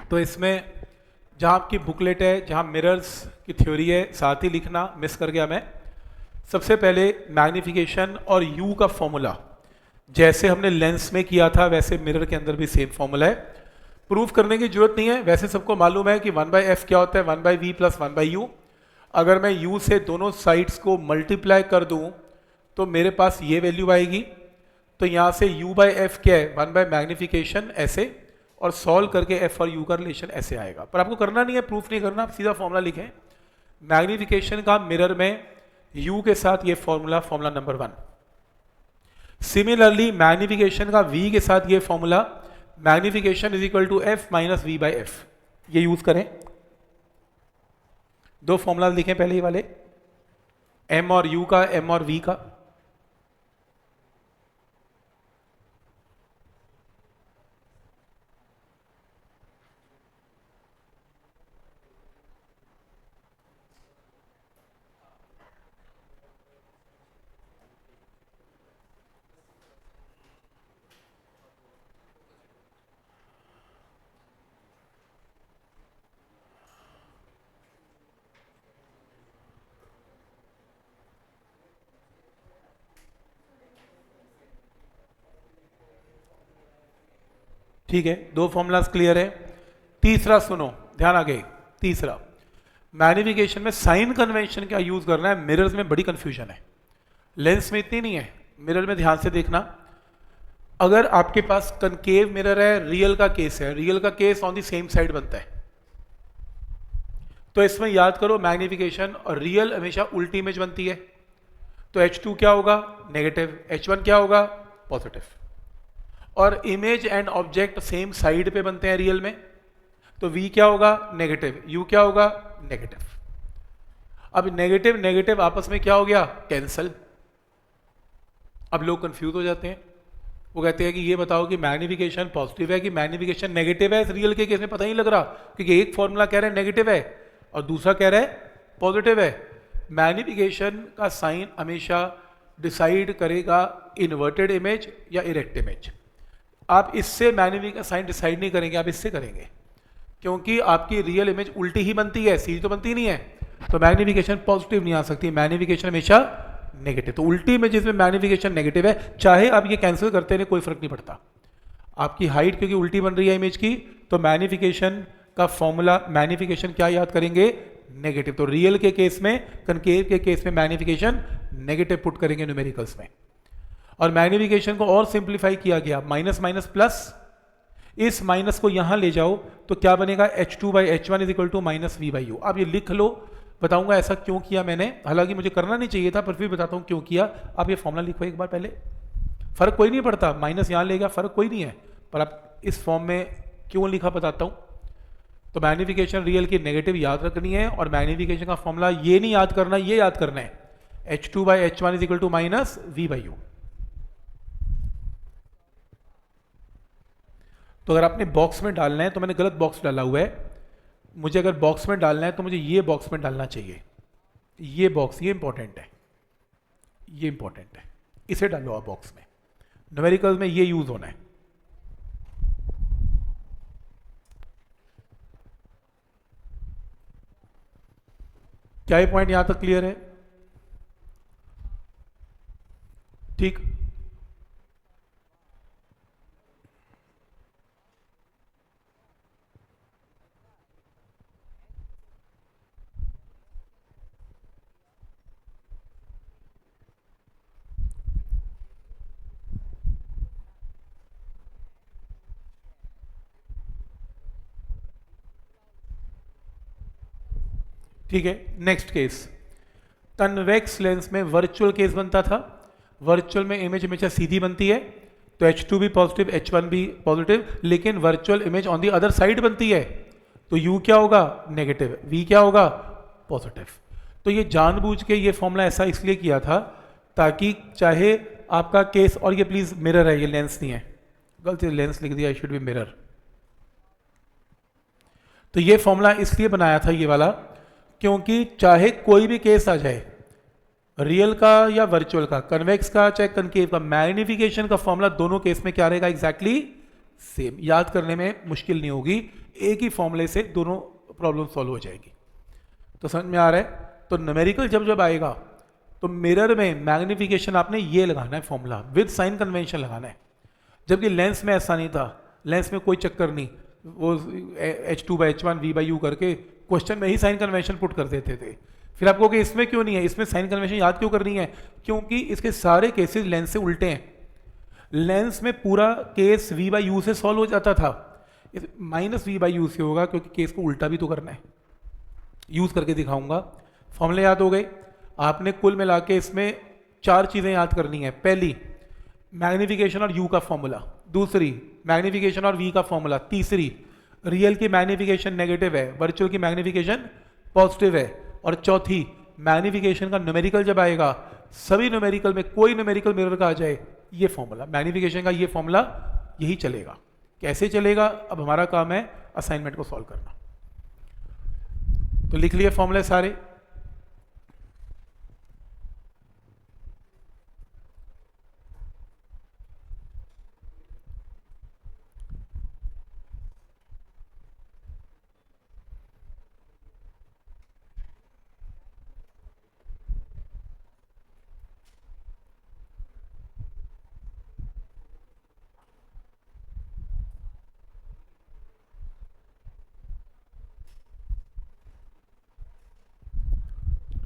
तो इसमें जहाँ आपकी बुकलेट है, जहाँ मिरर्स की थ्योरी है, साथ ही लिखना मिस कर गया मैं। सबसे पहले मैग्नीफिकेशन और यू का फॉर्मूला जैसे हमने लेंस में किया था वैसे मिरर के अंदर भी सेम फॉर्मूला है। प्रूफ करने की जरूरत नहीं है, वैसे सबको मालूम है कि 1/f क्या होता है, 1/v प्लस 1/u। अगर मैं u से दोनों साइड्स को मल्टीप्लाई कर दूं तो मेरे पास ये वैल्यू आएगी। तो यहाँ से u/f क्या है, 1/मैग्नीफिकेशन ऐसे, और सॉल्व करके f और u का रिलेशन ऐसे आएगा। पर आपको करना नहीं है, प्रूफ नहीं करना, आप सीधा फॉर्मूला लिखें। मैग्नीफिकेशन का मिरर में u के साथ ये फॉर्मूला नंबर 1। सिमिलरली मैग्नीफिकेशन का v के साथ ये formula, magnification is equal to f minus v/f, ये यूज करें। दो फॉर्मूला लिखें पहले ही वाले, m और u का, m और v का। ठीक है, दो फॉर्मूलाज क्लियर है। तीसरा सुनो, ध्यान आ गई। तीसरा, मैग्नीफिकेशन में साइन कन्वेंशन क्या यूज करना है। मिरर्स में बड़ी कंफ्यूजन है, लेंस में इतनी नहीं है, मिरर में ध्यान से देखना। अगर आपके पास कनकेव मिरर है, रियल का केस है, रियल का case on the same side बनता है, तो इसमें याद करो मैग्नीफिकेशन और रियल हमेशा उल्टी इमेज बनती है। तो H2 क्या होगा, नेगेटिव, H1 क्या होगा, पॉजिटिव। और image and object same side पे बनते हैं रियल में, तो V क्या होगा, नेगेटिव, U क्या होगा, नेगेटिव। अब नेगेटिव नेगेटिव आपस में क्या हो गया, कैंसल। अब लोग कंफ्यूज हो जाते हैं, वो कहते हैं कि ये बताओ कि मैग्नीफिकेशन पॉजिटिव है कि मैग्नीफिकेशन नेगेटिव है। इस रियल के केस में पता ही नहीं लग रहा, क्योंकि एक फॉर्मूला कह रहा है नेगेटिव है और दूसरा कह रहा है पॉजिटिव है। मैग्नीफिकेशन का साइन हमेशा डिसाइड करेगा इन्वर्टेड इमेज या इरेक्ट इमेज। आप इससे मैग्नीफिकेशन साइन डिसाइड नहीं करेंगे, आप इससे करेंगे, क्योंकि आपकी रियल इमेज उल्टी ही बनती है, सीधी तो बनती नहीं है। तो मैग्नीफिकेशन पॉजिटिव नहीं आ सकती, मैग्नीफिकेशन हमेशा नेगेटिव। तो उल्टी इमेजेस में मैग्नीफिकेशन नेगेटिव है, चाहे आप ये कैंसिल करते रहे कोई फर्क नहीं पड़ता। आपकी हाइट क्योंकि उल्टी बन रही है इमेज की, तो मैग्नीफिकेशन का फॉर्मूला, मैग्नीफिकेशन क्या याद करेंगे, नेगेटिव। तो रियल के केस में, कनकेव के केस में मैग्नीफिकेशन नेगेटिव पुट करेंगे न्यूमेरिकल्स में। और मैग्नीफिकेशन को और सिंप्लीफाई किया गया, माइनस माइनस प्लस, इस माइनस को यहां ले जाओ तो क्या बनेगा, H2/H1 is equal to minus V/U। अब ये लिख लो, बताऊंगा ऐसा क्यों किया मैंने, हालांकि मुझे करना नहीं चाहिए था पर फिर बताता हूं क्यों किया। आप ये फॉर्मूला लिखो एक बार पहले, फर्क कोई नहीं पड़ता, माइनस यहां लेगा फर्क कोई नहीं है, पर आप इस फॉर्म में क्यों लिखा बताता हूं। तो मैग्नीफिकेशन रियल की नेगेटिव याद रखनी है, और मैग्नीफिकेशन का फॉर्मूला ये नहीं याद करना, ये याद करना है, H2/H1 is equal to minus V/U। तो अगर आपने बॉक्स में डालना है, तो मैंने गलत बॉक्स डाला हुआ है, मुझे अगर बॉक्स में डालना है तो मुझे ये बॉक्स में डालना चाहिए, ये बॉक्स, ये इंपॉर्टेंट है, ये इंपॉर्टेंट है, इसे डालो आप बॉक्स में। न्यूमेरिकल्स में ये यूज होना है। क्या ये पॉइंट यहां तक क्लियर है, ठीक। ठीक है, नेक्स्ट केस, कन्वेक्स लेंस में वर्चुअल केस बनता था। वर्चुअल में इमेज हमेशा सीधी बनती है, तो H2 भी पॉजिटिव, H1 भी पॉजिटिव, लेकिन virtual image on the other side बनती है, तो U क्या होगा, नेगेटिव, V क्या होगा, पॉजिटिव। तो ये जानबूझ के ये फॉर्मूला ऐसा इसलिए किया था ताकि चाहे आपका केस, और ये प्लीज मिरर है, ये लेंस नहीं है, गलती लेंस लिख दिया, शुड बी मिरर। तो ये फॉर्मूला इसलिए बनाया था ये वाला, क्योंकि चाहे कोई भी केस आ जाए, रियल का या वर्चुअल का, कन्वेक्स का चाहे कनकेव का, मैग्नीफिकेशन का फॉर्मूला दोनों केस में क्या रहेगा, एग्जैक्टली सेम, याद करने में मुश्किल नहीं होगी, एक ही फॉर्मूले से दोनों प्रॉब्लम सॉल्व हो जाएगी। तो समझ में आ रहा है? तो न्यूमेरिकल जब जब आएगा तो मिरर में मैग्निफिकेशन आपने ये लगाना है, फॉर्मूला विद साइन कन्वेंशन लगाना है, जबकि लेंस में ऐसा नहीं था। लेंस में कोई चक्कर नहीं, वो H2/H1 V/U करके क्वेश्चन में ही साइन कन्वेंशन पुट कर देते थे। फिर आपको कि इसमें क्यों नहीं है, इसमें साइन कन्वेंशन याद क्यों करनी है? क्योंकि इसके सारे केसेस लेंस से उल्टे हैं। लेंस में पूरा केस V/U से सॉल्व हो जाता था, माइनस V/U से होगा, क्योंकि केस को उल्टा भी तो करना है। यूज करके दिखाऊंगा। फॉर्मूले याद हो गए आपने? कुल मिला के इसमें 4 चीजें याद करनी है। पहली, मैग्निफिकेशन और U का फॉर्मूला। दूसरी, मैग्निफिकेशन और V का फॉर्मूला। तीसरी, रियल की मैग्निफिकेशन नेगेटिव है, वर्चुअल की मैग्निफिकेशन पॉजिटिव है। और चौथी, मैग्निफिकेशन का न्यूमेरिकल जब आएगा, सभी न्यूमेरिकल में कोई न्यूमेरिकल मिरर का आ जाए, ये फॉर्मूला मैग्निफिकेशन का, ये फॉर्मूला यही चलेगा। कैसे चलेगा? अब हमारा काम है असाइनमेंट को सॉल्व करना। तो लिख लिए फॉर्मूले सारे।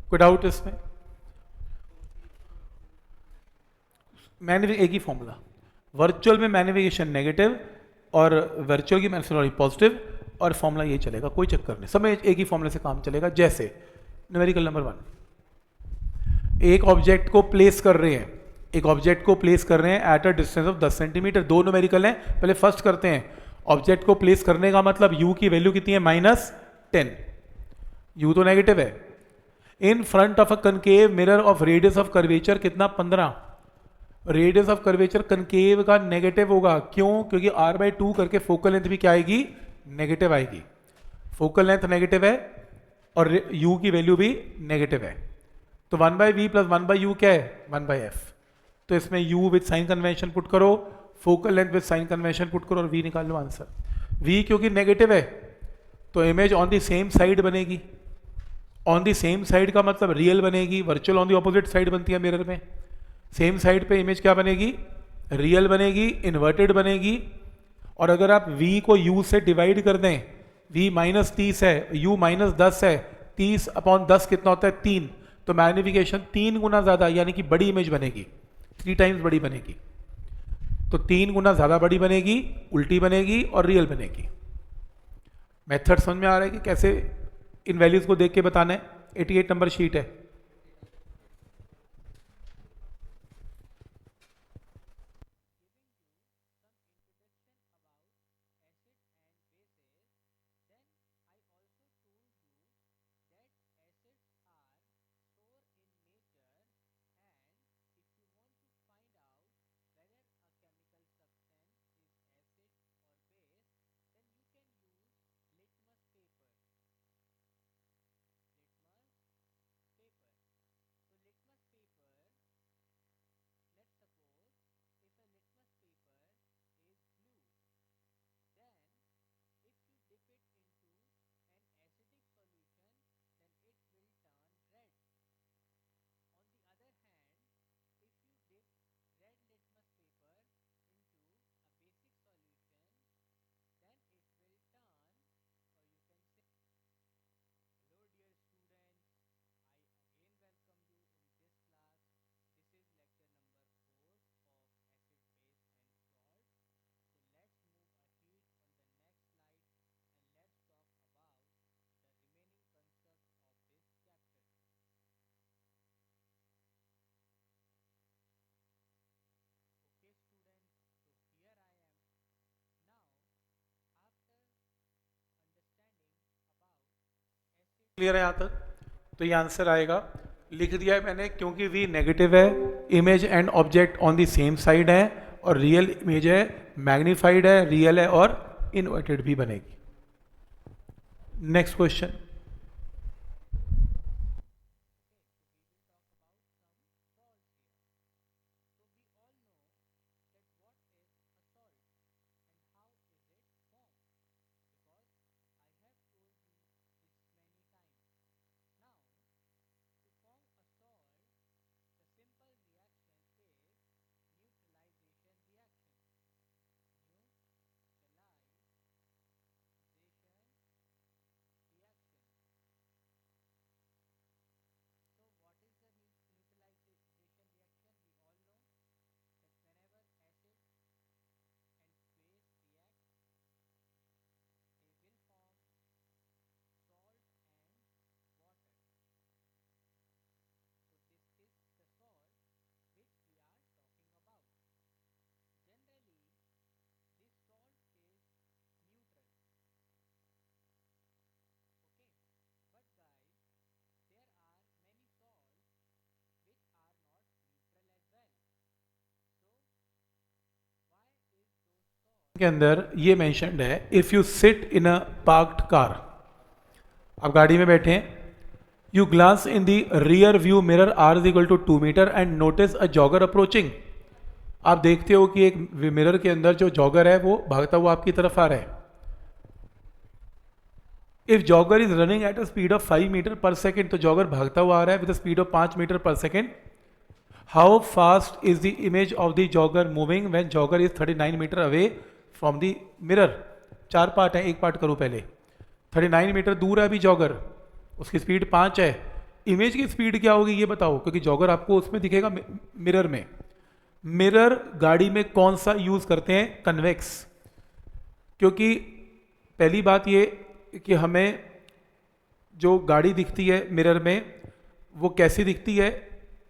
कोई डाउट इसमें? एक ही फॉर्मूला, वर्चुअल में मैग्निफिकेशन नेगेटिव और वर्चुअल की सॉरी पॉजिटिव, और फॉर्मूला यही चलेगा, कोई चक्कर नहीं, सब में एक ही फॉर्मूले से काम चलेगा। जैसे न्यूमेरिकल नंबर 1, एक ऑब्जेक्ट को प्लेस कर रहे हैं, एक ऑब्जेक्ट को प्लेस कर रहे हैं eight a distance of 10 centimetre. दो न्यूमेरिकल हैं, पहले फर्स्ट करते हैं। ऑब्जेक्ट को प्लेस करने का मतलब U की वैल्यू कितनी है? -10, U तो नेगेटिव है। In front of a concave mirror of radius of curvature कितना? 15। रेडियस ऑफ कर्वेचर कनकेव का नेगेटिव होगा, क्यों? क्योंकि R/2 करके फोकल लेंथ भी क्या आएगी? नेगेटिव आएगी। फोकल लेंथ नेगेटिव है और U की वैल्यू भी नेगेटिव है, तो 1/V प्लस 1/U क्या है? 1/F। तो इसमें U with sign convention put करो, focal length with sign convention put करो और V निकाल लो आंसर। V क्योंकि नेगेटिव है तो image on the same side बनेगी। ऑन द सेम साइड का मतलब रियल बनेगी, virtual on the opposite side बनती है मिरर में। सेम साइड पे इमेज क्या बनेगी? रियल बनेगी, इन्वर्टेड बनेगी। और अगर आप V को U से डिवाइड कर दें, V -30 है, U -10 है, 30/10 कितना होता है? 3। तो मैग्निफिकेशन 3 गुना ज्यादा, यानी कि बड़ी इमेज बनेगी, 3 टाइम्स बड़ी बनेगी। तो 3 गुना ज्यादा बड़ी बनेगी, उल्टी बनेगी और रियल बनेगी। मेथड समझ में आ रहा है कि कैसे इन वैल्यूज को देख के बताना है? 88 नंबर शीट है। क्लियर है यहाँ तक? तो ये आंसर आएगा, लिख दिया है मैंने, क्योंकि V नेगेटिव है, image and object on the same side है, और रियल इमेज है, मैग्नीफाइड है, रियल है और इन्वर्टेड भी बनेगी। Next question. के अंदर ये मेंशन्ड है, if you sit in a parked car, आप गाड़ी में बैठे हैं, you glance in the rear view mirror R is equal to 2 metre and notice a jogger approaching. आप देखते हो कि एक मिरर के अंदर जो जॉगर है वो भागता हुआ आपकी तरफ आ रहा है। If jogger is running at a speed of 5 metre per second, तो जॉगर भागता हुआ आ रहा है with speed of 5 metre per second, how fast is the image of the jogger moving when jogger is 39 metre away from the mirror. 4 part है, एक part करो पहले। 39 मीटर दूर है अभी जॉगर, उसकी स्पीड 5 है, इमेज की स्पीड क्या होगी ये बताओ, क्योंकि जॉगर आपको उसमें दिखेगा मिरर में। मिरर गाड़ी में कौन सा यूज करते हैं? कन्वेक्स। क्योंकि पहली बात ये कि हमें जो गाड़ी दिखती है मिरर में वो कैसी दिखती है?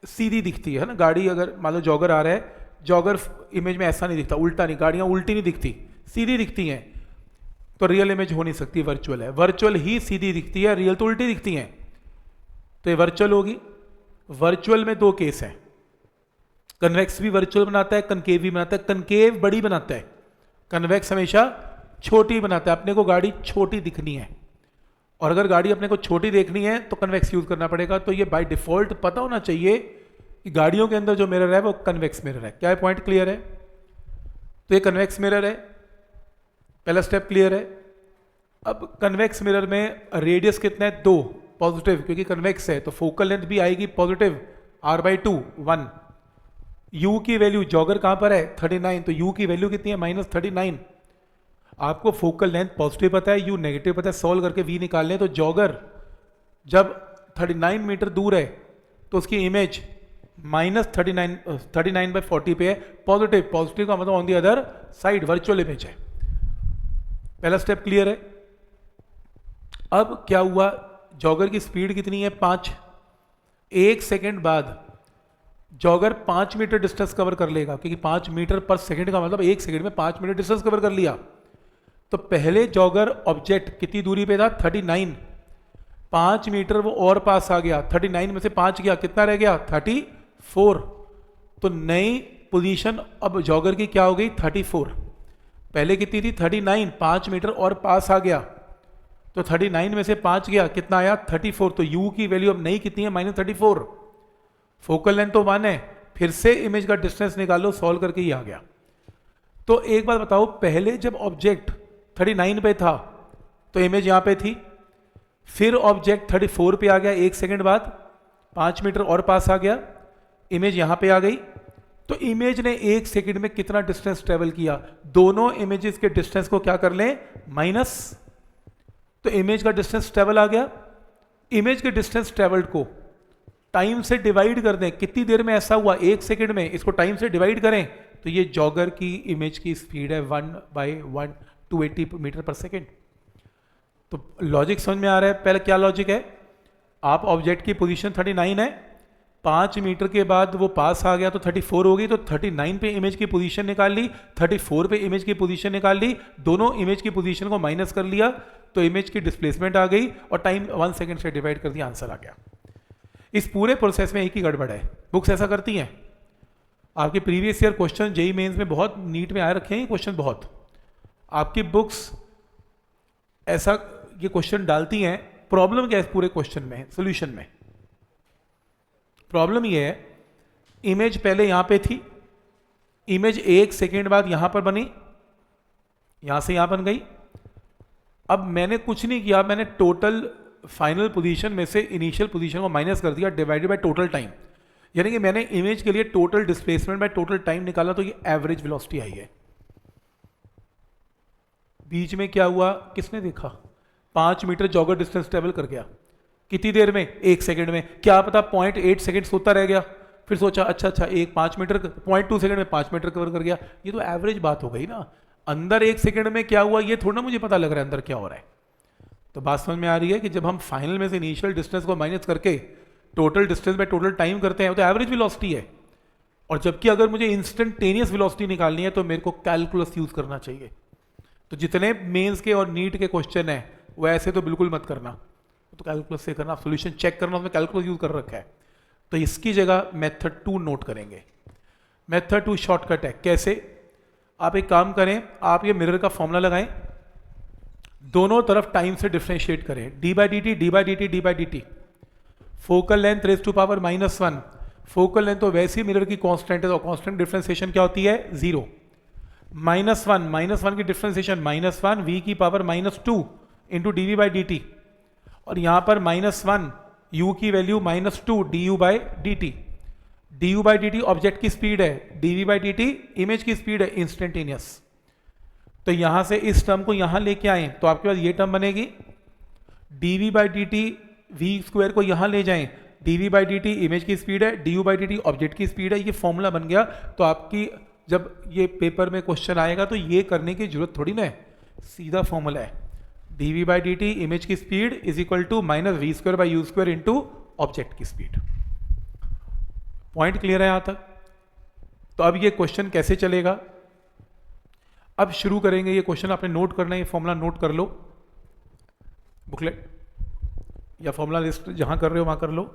सीधी दिखती है ना। गाड़ी अगर मान लो जॉगर आ रहा है, जॉगर इमेज में ऐसा नहीं दिखता, उल्टा नहीं, गाड़ियां उल्टी नहीं दिखती, सीधी दिखती हैं, तो रियल इमेज हो नहीं सकती, वर्चुअल है। वर्चुअल ही सीधी दिखती है, रियल तो उल्टी दिखती हैं, तो ये वर्चुअल होगी। वर्चुअल में 2 केस हैं, कन्वेक्स भी वर्चुअल बनाता है, कनकेव भी बनाता है। कनकेव बड़ी बनाता है, कन्वेक्स हमेशा छोटी बनाता है। अपने को गाड़ी छोटी दिखनी है, और अगर गाड़ी अपने को छोटी देखनी है तो कन्वेक्स यूज करना पड़ेगा। तो ये बाय डिफॉल्ट पता होना चाहिए कि गाड़ियों के अंदर जो मिरर है वो कन्वेक्स मिरर है। क्या है? पॉइंट क्लियर है? तो ये कन्वेक्स मिरर है, पहला स्टेप क्लियर है। अब कन्वेक्स मिरर में रेडियस कितना है? 2 पॉजिटिव, क्योंकि कन्वेक्स है तो फोकल लेंथ भी आएगी पॉजिटिव, r/2 1। u की वैल्यू, जॉगर कहां पर है? 39, तो u की वैल्यू कितनी है? -39। आपको फोकल लेंथ पॉजिटिव पता है, u नेगेटिव पता है, सॉल्व करके v निकाल लें। तो जॉगर जब 39 मीटर दूर है तो उसकी इमेज -39/40 पे है, पॉजिटिव। पॉजिटिव का मतलब on the other side, virtual image है। पहला स्टेप क्लियर है। अब क्या हुआ? जॉगर की स्पीड कितनी है? 5। 1 सेकेंड बाद जॉगर 5 मीटर डिस्टेंस कवर कर लेगा, क्योंकि 5 मीटर पर सेकेंड का मतलब 1 सेकेंड में 5 मीटर डिस्टेंस कवर कर लिया। तो पहले जॉगर ऑब्जेक्ट कितनी दूरी पे था? 39। 5 मीटर वो और पास आ गया, 39 में से 5 गया, कितना रह गया? 34। तो नई पोजीशन अब जॉगर की क्या हो गई? 34। पहले कितनी थी? 39। 5 मीटर और पास आ गया, तो 39 में से 5 गया, कितना आया? 34। तो u की वैल्यू अब नई कितनी है? -34। फोकल लेंथ तो 1 है, फिर से इमेज का डिस्टेंस निकालो, सॉल्व करके ही आ गया। तो एक बात बताओ, पहले जब ऑब्जेक्ट 39 पे था तो इमेज यहां पे थी, फिर ऑब्जेक्ट 34 पे आ गया, 1 सेकेंड बाद 5 मीटर और पास आ गया, इमेज यहां पे आ गई। तो इमेज ने 1 सेकेंड में कितना डिस्टेंस ट्रेवल किया? दोनों इमेजेस के डिस्टेंस को क्या कर लें? माइनस। तो इमेज का डिस्टेंस ट्रेवल आ गया। इमेज के डिस्टेंस ट्रेवल्ड को टाइम से डिवाइड कर दें, कितनी देर में ऐसा हुआ? 1 सेकेंड में। इसको टाइम से डिवाइड करें तो ये जॉगर की इमेज की स्पीड है 1/1 280 मीटर पर सेकेंड। तो लॉजिक समझ में आ रहा है? पहले क्या लॉजिक है? आप ऑब्जेक्ट की पोजीशन 39 है, 5 मीटर के बाद वो पास आ गया तो 34 हो गई, तो 39 पे इमेज की पोजीशन निकाल ली, 34 पे इमेज की पोजीशन निकाल ली, दोनों इमेज की पोजीशन को माइनस कर लिया, तो इमेज की डिस्प्लेसमेंट आ गई और टाइम 1 सेकेंड से डिवाइड कर दिया, आंसर आ गया। इस पूरे प्रोसेस में एक ही गड़बड़ है, बुक्स ऐसा करती हैं। आपके previous year question JEE Mains में बहुत नीट में आए रखे हैं क्वेश्चन, बहुत आपकी बुक्स ऐसा ये क्वेश्चन डालती हैं। प्रॉब्लम क्या है इस पूरे क्वेश्चन में, सॉल्यूशन में? प्रॉब्लम ये है, इमेज पहले यहां पे थी, इमेज 1 सेकेंड बाद यहां पर बनी, यहां से यहां बन गई। अब मैंने कुछ नहीं किया, मैंने टोटल फाइनल पोजीशन में से इनिशियल पोजीशन को माइनस कर दिया, डिवाइडेड बाय टोटल टाइम। यानी कि मैंने इमेज के लिए total displacement by total time निकाला, तो ये एवरेज वेलोसिटी आई है। बीच में क्या हुआ किसने देखा? 5 मीटर जॉगर डिस्टेंस ट्रेवल कर गया, कितनी देर में? 1 सेकेंड में। क्या पता 0.8 सेकेंड सोता रह गया, फिर सोचा अच्छा 5 मीटर 0.2 सेकेंड में 5 मीटर कवर कर गया। ये तो एवरेज बात हो गई ना, अंदर 1 सेकेंड में क्या हुआ ये थोड़ा ना मुझे पता लग रहा है अंदर क्या हो रहा है। तो बात समझ में आ रही है कि जब हम फाइनल में से इनिशियल डिस्टेंस को माइनस करके total distance by total time करते हैं तो एवरेज वेलोसिटी है। और जबकि अगर मुझे इंस्टेंटेनियस वेलोसिटी निकालनी है तो मेरे को कैलकुलस यूज करना चाहिए। तो जितने मेंस के और नीट के क्वेश्चन है वो ऐसे तो बिल्कुल मत करना, तो कैलकुलस से करना, सॉल्यूशन चेक करना, उसमें कैलकुलस यूज कर रखा है। तो इसकी जगह मेथड 2 नोट करेंगे। मेथड 2 शॉर्टकट है। कैसे? आप एक काम करें, आप ये मिरर का फॉर्मूला लगाएं, दोनों तरफ टाइम से डिफ्रेंशिएट करें, d by d t, d by d t, d by d t. Focal length raise to power -1, focal length तो वैसे ही मिरर की कांस्टेंट है, तो कांस्टेंट डिफ्रेंसिएशन क्या होती है? 0। -1 की डिफ्रेंसिएशन -1 वी की power -2 into d v by d t, और यहां पर -1 u की value -2 d u by d t. D u by d t object की स्पीड है, d v by d t image की स्पीड है इंस्टेंटेनियस। तो यहां से इस टर्म को यहां लेके आए तो आपके पास ये टर्म बनेगी, d v by d t v square को यहां ले जाएं, d v by d t image की स्पीड है, d u by d t object की स्पीड है, ये फॉर्मूला बन गया। तो आपकी जब ये पेपर में क्वेश्चन आएगा तो ये करने की जरूरत थोड़ी ना है, सीधा फॉर्मूला है, d v by d t image की speed is equal to minus v square by u square into object की स्पीड। पॉइंट क्लियर है यहां तक? तो अब ये क्वेश्चन कैसे चलेगा, अब शुरू करेंगे। ये क्वेश्चन आपने नोट करना है, ये फॉर्मूला नोट कर लो, बुकलेट या फॉर्मूला लिस्ट जहां कर रहे हो वहां कर लो।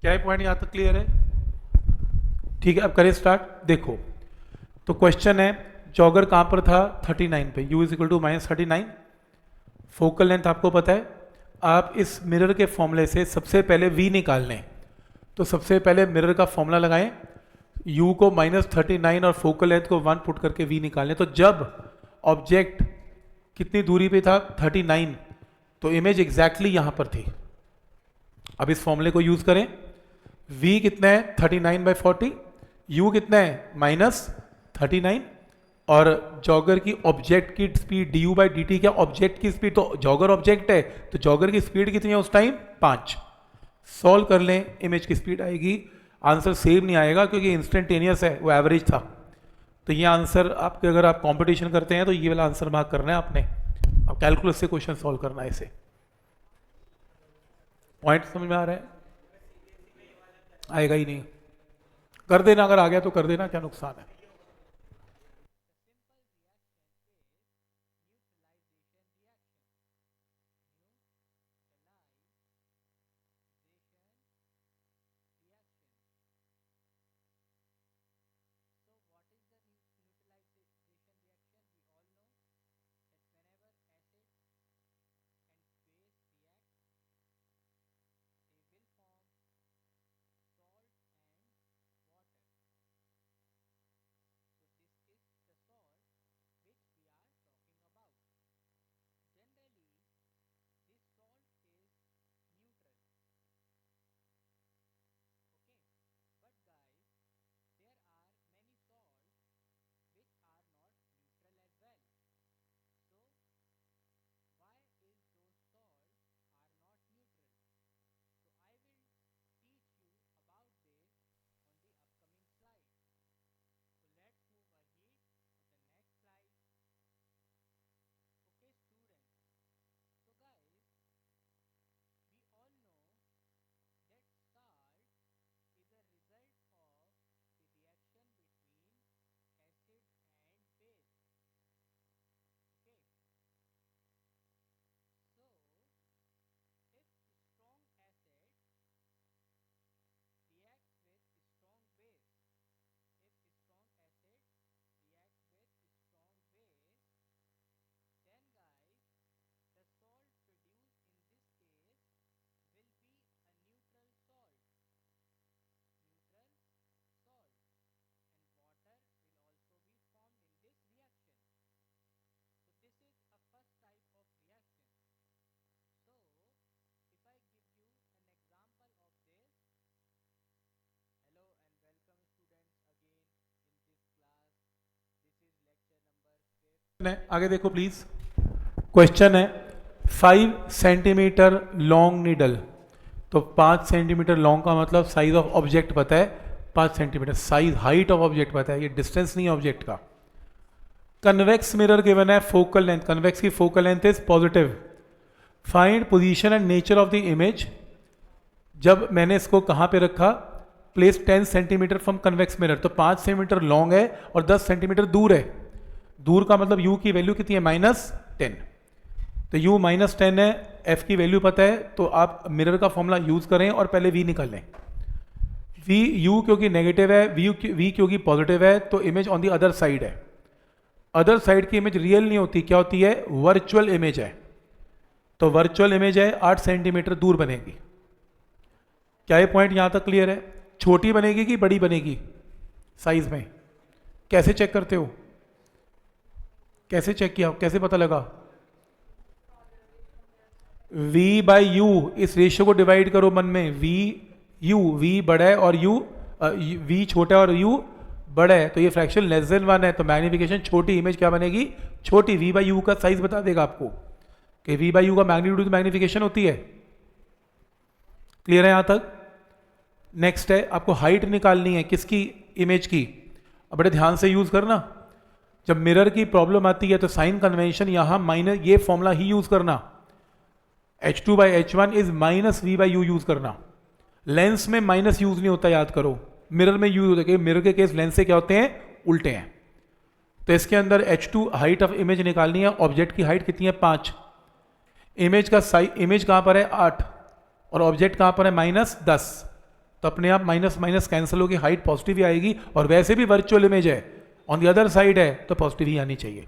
क्या है पॉइंट यहां तक क्लियर है? ठीक है, अब करें स्टार्ट। देखो तो क्वेश्चन है, जॉगर कहां पर था? 39 पे, u is equal to -39। Focal length आपको पता है, आप इस मिरर के फॉर्मूले से सबसे पहले v निकाल लें। तो सबसे पहले मिरर का फॉर्मूला लगाएं, u को -39 और फोकल लेंथ को 1 पुट करके v निकालें। तो जब ऑब्जेक्ट कितनी दूरी पे था? 39, तो इमेज एग्जैक्टली यहां पर थी। अब इस फॉर्मूले को यूज करें, v कितना है? 39/40, u कितना है? -39, और जॉगर की ऑब्जेक्ट की speed D u by d T, क्या ऑब्जेक्ट की स्पीड? तो जॉगर ऑब्जेक्ट है, तो जॉगर की स्पीड कितनी है उस टाइम? 5। सॉल्व कर लें, इमेज की स्पीड आएगी। आंसर सेम नहीं आएगा क्योंकि इंस्टेंटेनियस है, वो एवरेज था। तो ये आंसर आपके, अगर आप कंपटीशन करते हैं तो ये वाला आंसर मार्क करना है आपने। अब कैलकुलस से क्वेश्चन सॉल्व करना है इसे। पॉइंट समझ में आ रहा है? आएगा ही नहीं, कर देना, अगर आ गया तो कर देना, क्या नुकसान है। है, आगे देखो प्लीज। क्वेश्चन है 5 सेंटीमीटर लॉन्ग नीडल, तो 5 सेंटीमीटर लॉन्ग का मतलब साइज ऑफ ऑब्जेक्ट पता है 5 centimetre, size height of object पता है, ये डिस्टेंस नहीं है ऑब्जेक्ट का। कन्वेक्स मिरर गिवन है, फोकल लेंथ, कन्वेक्स की focal length is positive. Find position and nature of the image. जब मैंने इसको कहाँ पे रखा, place 10 centimetre from convex mirror, तो 5 सेंटीमीटर लॉन्ग है और 10 सेंटीमीटर दूर है। दूर का मतलब u की वैल्यू कितनी है, -10, तो u -10 है, f की वैल्यू पता है, तो आप मिरर का फॉर्मूला यूज करें और पहले v निकाल लें। v u क्योंकि नेगेटिव है, v क्योंकि पॉजिटिव है, तो image on the other side है। अदर साइड की इमेज रियल नहीं होती, क्या होती है, वर्चुअल इमेज है। तो वर्चुअल इमेज है 8 सेंटीमीटर दूर बनेगी। क्या ये पॉइंट यहां तक क्लियर है? छोटी बनेगी कि बड़ी बनेगी साइज में? कैसे चेक करते हो, कैसे चेक किया, कैसे पता लगा? v बाई यू, इस रेशियो को डिवाइड करो मन में, v u, v बड़ा है और u v छोटा है और u बड़ा है, तो ये फ्रैक्शन लेस देन 1 है, तो मैग्निफिकेशन छोटी, इमेज क्या बनेगी, छोटी। v बाई यू का साइज बता देगा आपको कि v बाई यू का मैग्नीट्यूड मैग्निफिकेशन होती है। क्लियर है यहां तक? नेक्स्ट है, आपको हाइट निकालनी है, किसकी, इमेज की। अब बड़े ध्यान से यूज करना, जब मिरर की प्रॉब्लम आती है तो साइन कन्वेंशन यहां माइनस, ये फॉर्मूला ही यूज करना, h2 by h1 is minus v by you use करना। लेंस में माइनस यूज नहीं होता, याद करो, मिरर में यूज होता है। मिरर के केस लेंस से क्या होते हैं, उल्टे हैं। तो इसके अंदर h2 हाइट ऑफ इमेज निकालनी है, ऑब्जेक्ट की हाइट कितनी है, 5, इमेज का साइज, इमेज कहां पर है 8 और ऑब्जेक्ट कहां पर है -10, तो अपने आप माइनस माइनस कैंसिल होगी, हाइट पॉजिटिव ही आएगी, और वैसे भी वर्चुअल इमेज है, ऑन द अदर साइड है, तो पॉजिटिव ही आनी चाहिए।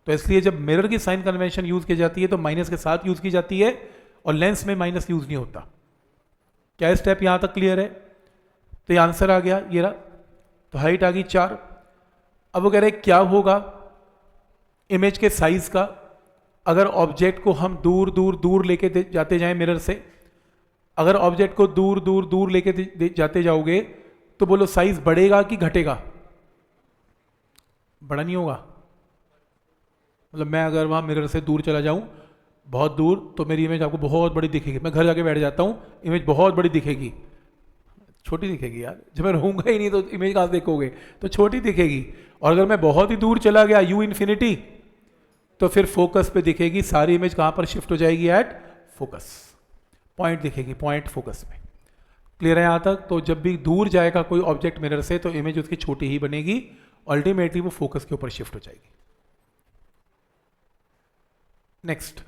तो इसलिए जब मिरर की साइन कन्वेंशन यूज की जाती है तो माइनस के साथ यूज की जाती है, और लेंस में माइनस यूज नहीं होता। क्या स्टेप यहां तक क्लियर है? तो ये आंसर आ गया, ये रहा। तो हाइट आ गई 4। अब वो कह रहे क्या होगा इमेज के साइज का अगर ऑब्जेक्ट को हम दूर दूर दूर लेके जाते जाएं मिरर से। अगर ऑब्जेक्ट को दूर दूर दूर लेके जाते जाओगे तो बोलो साइज बढ़ेगा कि घटेगा? बड़ा नहीं होगा। मतलब मैं अगर वहां मिरर से दूर चला जाऊं बहुत दूर, तो मेरी इमेज आपको बहुत बड़ी दिखेगी। मैं घर जाके बैठ जाता हूं, इमेज बहुत बड़ी दिखेगी, छोटी दिखेगी यार, जब मैं रहूंगा ही नहीं तो इमेज कहां से देखोगे, तो छोटी दिखेगी। और अगर मैं बहुत ही दूर चला गया u इन्फिनिटी, तो फिर फोकस पे दिखेगी, सारी इमेज कहां पर शिफ्ट हो जाएगी, एट फोकस, पॉइंट दिखेगी, पॉइंट फोकस में। क्लियर है यहां तक? तो जब भी दूर जाएगा कोई ऑब्जेक्ट मिरर से तो इमेज उसकी छोटी ही बनेगी, अल्टीमेटली वो फोकस के ऊपर शिफ्ट हो जाएगी। नेक्स्ट,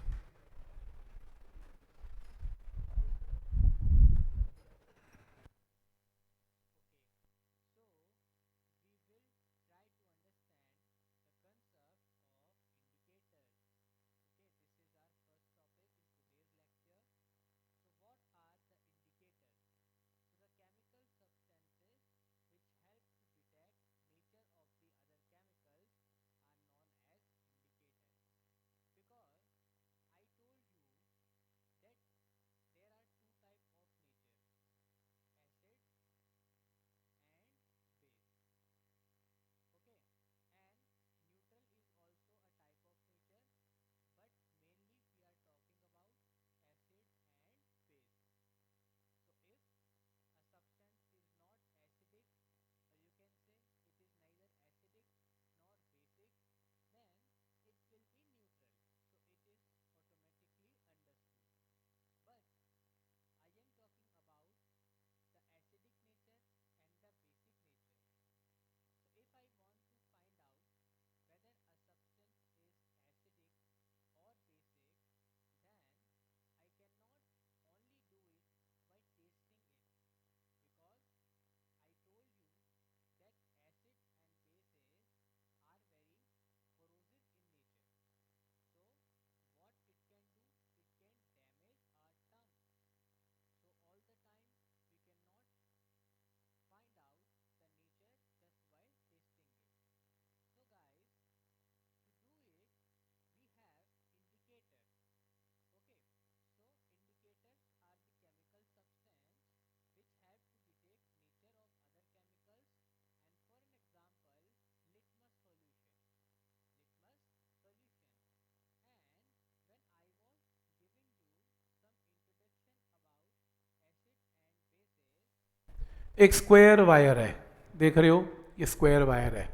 एक स्क्वायर वायर है, देख रहे हो, ये स्क्वायर वायर है,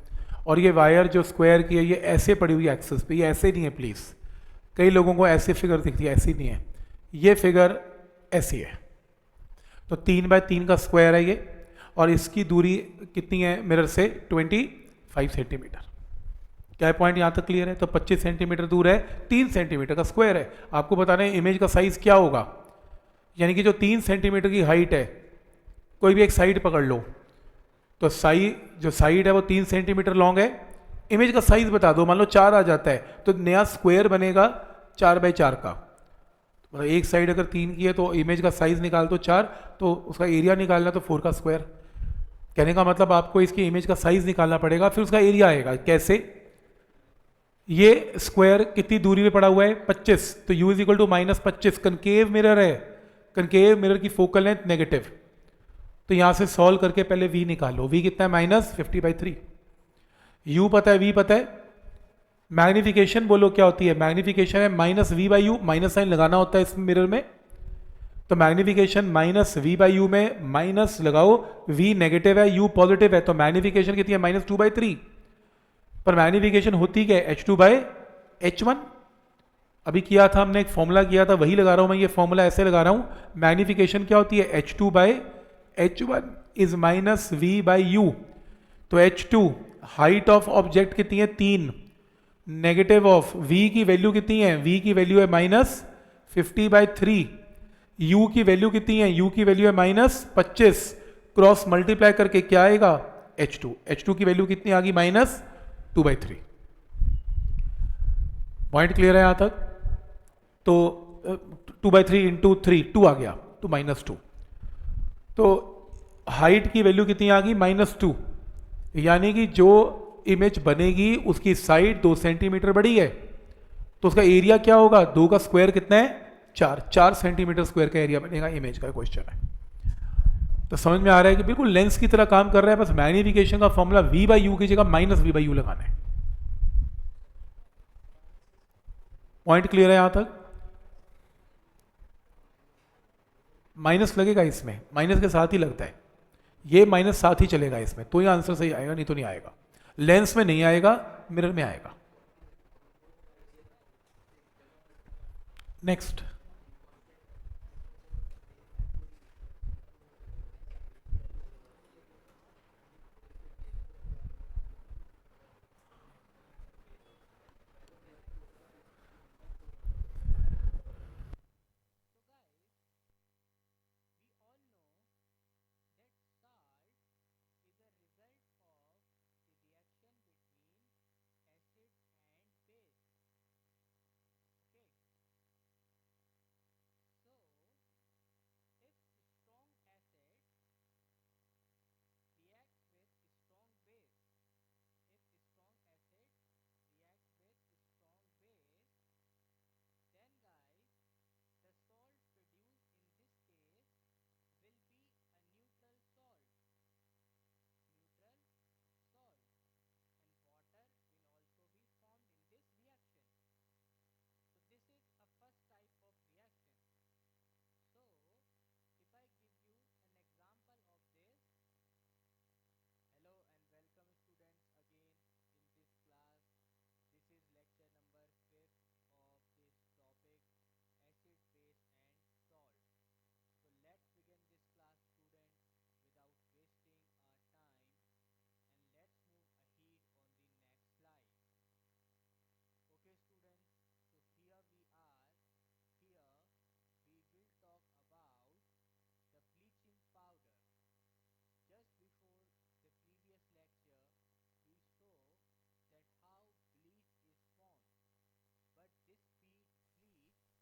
और ये वायर जो स्क्वायर की है ये ऐसे पड़ी हुई एक्सिस पे, ये ऐसे नहीं है प्लीज़, कई लोगों को ऐसे फिगर दिखती है, ऐसी नहीं है, ये फिगर ऐसी है। तो 3x3 का स्क्वायर है ये, और इसकी दूरी कितनी है मिरर से? 25 सेंटीमीटर। क्या पॉइंट यहाँ तक क्लियर है? तो 25 सेंटीमीटर दूर है, 3 सेंटीमीटर का स्क्वायर है। आपको बताना है इमेज का साइज क्या होगा, यानी कि जो 3 सेंटीमीटर की हाइट है, कोई भी एक साइड पकड़ लो, तो जो साइड है वो 3 सेंटीमीटर लॉन्ग है, इमेज का साइज बता दो, मान लो 4 आ जाता है, तो नया स्क्वायर बनेगा 4x4 का। मतलब एक साइड अगर 3 की है तो इमेज का साइज निकाल दो 4, तो उसका एरिया निकालना तो 4 का स्क्वायर। कहने का मतलब आपको इसकी इमेज का साइज निकालना पड़ेगा, फिर उसका एरिया आएगा। कैसे? ये स्क्वायर कितनी दूरी पे पड़ा हुआ है? 25, तो u is equal to -25। Concave mirror है, कनकेव मिरर की फोकल लेंथ नेगेटिव, तो यहां से सॉल्व करके पहले v निकालो। v कितना है? -50/3। u पता है, v पता है। मैग्निफिकेशन बोलो क्या होती है? मैग्निफिकेशन है -v/u, माइनस साइन लगाना होता है इस मिरर में, तो मैग्निफिकेशन -v/u में माइनस लगाओ, v नेगेटिव है, u पॉजिटिव है, तो मैग्निफिकेशन कितनी है? -2/3। पर मैग्निफिकेशन होती क्या है? h2/h1। अभी किया था हमने, एक फॉर्मूला किया था, वही लगा रहा हूं मैं, ये फॉर्मूला ऐसे लगा रहा हूं। मैग्निफिकेशन क्या होती है? h2/h1 is -v/u। तो h2 हाइट ऑफ ऑब्जेक्ट कितनी है? 3, नेगेटिव ऑफ v की वैल्यू कितनी है? v की वैल्यू है -50/3। u की वैल्यू कितनी है? u की वैल्यू है -25। क्रॉस मल्टीप्लाई करके क्या आएगा? h2 की वैल्यू कितनी आ गई? -2/3। पॉइंट क्लियर है यहां तक? तो 2/3 इंटू 3, 2 आ गया, तो -2। तो हाइट की वैल्यू कितनी आ गई? -2, यानी कि जो इमेज बनेगी उसकी साइड 2 सेंटीमीटर बड़ी है, तो उसका एरिया क्या होगा? 2 का स्क्वायर कितना है? 4 सेंटीमीटर स्क्वायर का एरिया बनेगा। इमेज का क्वेश्चन है, तो समझ में आ रहा है कि बिल्कुल लेंस की तरह काम कर रहा है, बस मैग्निफिकेशन का फॉर्मूला v/u की जगह -v/u लगाना है। पॉइंट क्लियर है यहां तक? माइनस लगेगा इसमें, माइनस के साथ ही लगता है, ये माइनस साथ ही चलेगा इसमें, तो ये आंसर सही आएगा, नहीं तो नहीं आएगा। लेंस में नहीं आएगा, मिरर में आएगा। नेक्स्ट,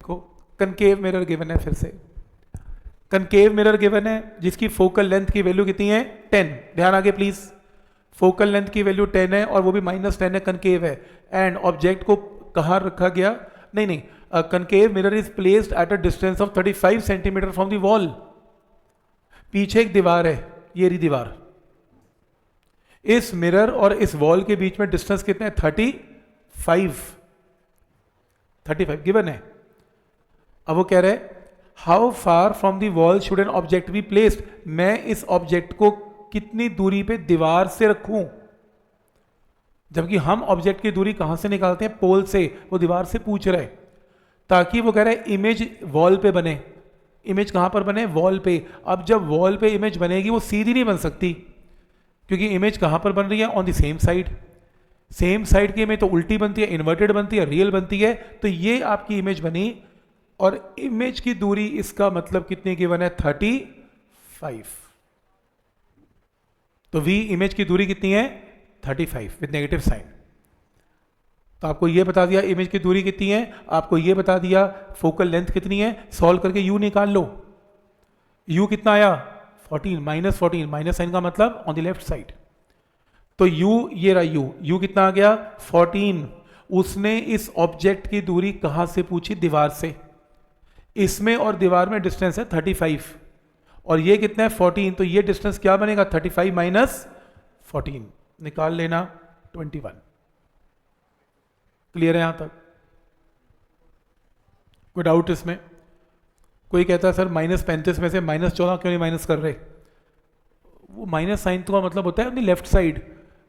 को कनकेव मिरर गिवन है, फिर से कनकेव मिरर गिवन है जिसकी फोकल लेंथ की वैल्यू कितनी है? 10। ध्यान आगे प्लीज, फोकल लेंथ की वैल्यू 10 है और वो भी -10 है, कनकेव है। एंड ऑब्जेक्ट को कहाँ रखा गया? नहीं, concave mirror is placed at a distance of 35 centimetre from the wall. पीछे एक दीवार है, ये रही दीवार, इस मिरर और इस वॉल के बीच में डिस्टेंस कितना है? 35 गिवन है। अब वो कह रहे हैं how far from the wall should an object be placed, मैं इस ऑब्जेक्ट को कितनी दूरी पे दीवार से रखूं, जबकि हम ऑब्जेक्ट की दूरी कहां से निकालते हैं, पोल से, वो दीवार से पूछ रहे हैं, ताकि वो कह रहा है इमेज वॉल पे बने। इमेज कहां पर बने, वॉल पे। अब जब वॉल पे इमेज बनेगी वो सीधी नहीं बन सकती, क्योंकि इमेज कहां पर बन रही है, on the same side. Same side की इमेज तो उल्टी बनती है, इन्वर्टेड बनती है, रियल बनती है। तो ये आपकी इमेज बनी, और इमेज की दूरी इसका मतलब कितनी गिवन है, 35। तो v इमेज की दूरी कितनी है, 35 विद नेगेटिव साइन। तो आपको ये बता दिया इमेज की दूरी कितनी है, आपको ये बता दिया फोकल लेंथ कितनी है। सॉल्व करके u निकाल लो। u कितना आया, 14, -14, माइनस साइन का मतलब ऑन द लेफ्ट साइड। तो u, ये रहा u कितना आ गया, 14। उसने इस ऑब्जेक्ट की दूरी कहां से पूछी, दीवार से। इसमें और दीवार में डिस्टेंस है 35, और ये कितना है, 14। तो ये डिस्टेंस क्या बनेगा, 35 माइनस 14, निकाल लेना 21। क्लियर है यहां तक, कोई डाउट इसमें? कोई कहता है सर -35 में से -14 क्यों नहीं माइनस कर रहे, वो माइनस साइन तो का मतलब होता है अपनी लेफ्ट साइड।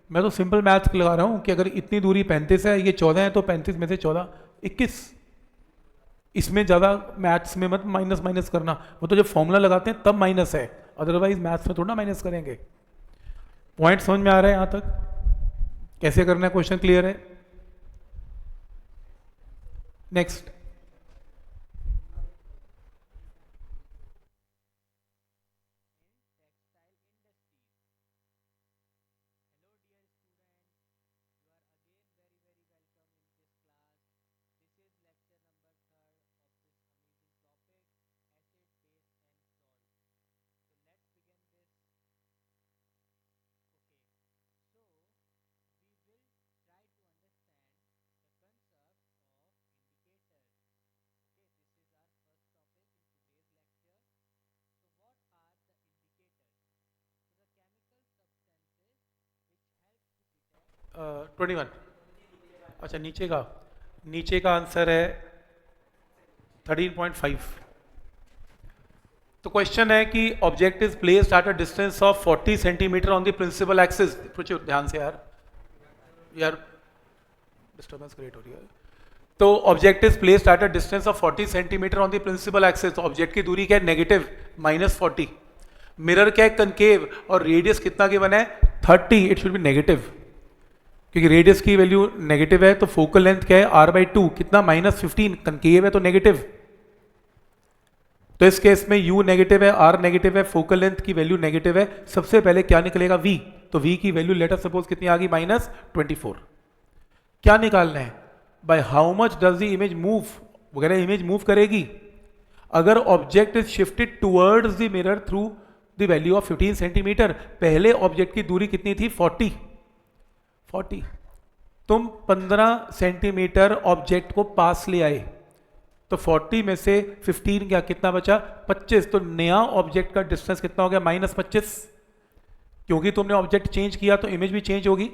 मैं तो सिंपल मैथ लगा रहा हूं कि अगर इतनी दूरी 35 है, ये 14 है, तो 35 में से 14 21। इसमें ज़्यादा मैथ्स में मत माइनस माइनस करना, वो तो जब फॉर्मूला लगाते हैं तब माइनस है, अदरवाइज मैथ्स में थोड़ा माइनस करेंगे। पॉइंट समझ में आ रहा है यहाँ तक, कैसे करना है, क्वेश्चन क्लियर है? Next, uh, 21। अच्छा, नीचे का आंसर है 13.5। तो क्वेश्चन है कि object is placed at a distance of 40 centimetre on the principal axis. पूछो ध्यान से यार डिस्टर्बेंस क्रिएट हो रही है। तो object is placed at a distance of 40 centimetre on the principal axis. Object की दूरी क्या है, नेगेटिव, -40। मिरर क्या है, कनकेव, और रेडियस कितना गिवन है, 30। इट शुड बी नेगेटिव, क्योंकि रेडियस की वैल्यू नेगेटिव है। तो फोकल लेंथ क्या है, r/2, कितना, -15। कनकेव है तो नेगेटिव, तो इस केस में u नेगेटिव है, r नेगेटिव है, फोकल लेंथ की वैल्यू नेगेटिव है। सबसे पहले क्या निकलेगा, v। तो v की वैल्यू लेट अस सपोज कितनी आ गई, -24। क्या निकालना है, by how much does the image move, वगैरह इमेज मूव करेगी। अगर object is shifted towards the mirror through the value of 15 centimetre, पहले ऑब्जेक्ट की दूरी कितनी थी, 40। तुम 15 सेंटीमीटर ऑब्जेक्ट को पास ले आए, तो 40 में से 15 क्या, कितना बचा, 25। तो नया ऑब्जेक्ट का डिस्टेंस कितना हो गया, -25। क्योंकि तुमने ऑब्जेक्ट चेंज किया तो इमेज भी चेंज होगी।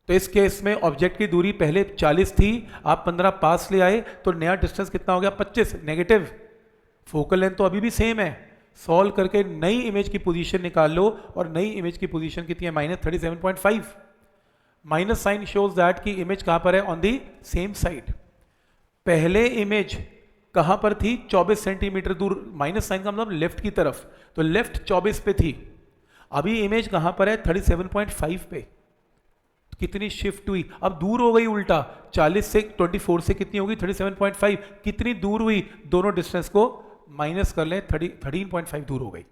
तो इस केस में ऑब्जेक्ट की दूरी पहले 40 थी, आप 15 पास ले आए, तो नया डिस्टेंस कितना हो गया, 25, नेगेटिव। फोकल लेंथ तो अभी भी सेम है। सॉल्व करके नई इमेज की पोजीशन निकाल लो, और नई इमेज की पोजीशन कितनी है, -37.5। माइनस साइन शोज दैट की इमेज कहां पर है, ऑन दी सेम साइड। पहले इमेज कहां पर थी, 24 सेंटीमीटर दूर, माइनस साइन का मतलब लेफ्ट की तरफ, तो लेफ्ट 24 पे थी। अभी इमेज कहां पर है, 37.5 पे। कितनी शिफ्ट हुई, अब दूर हो गई उल्टा, 40 से 24 से कितनी होगी, 37.5। कितनी दूर हुई, दोनों डिस्टेंस को माइनस कर लें, 13.5 दूर हो गई।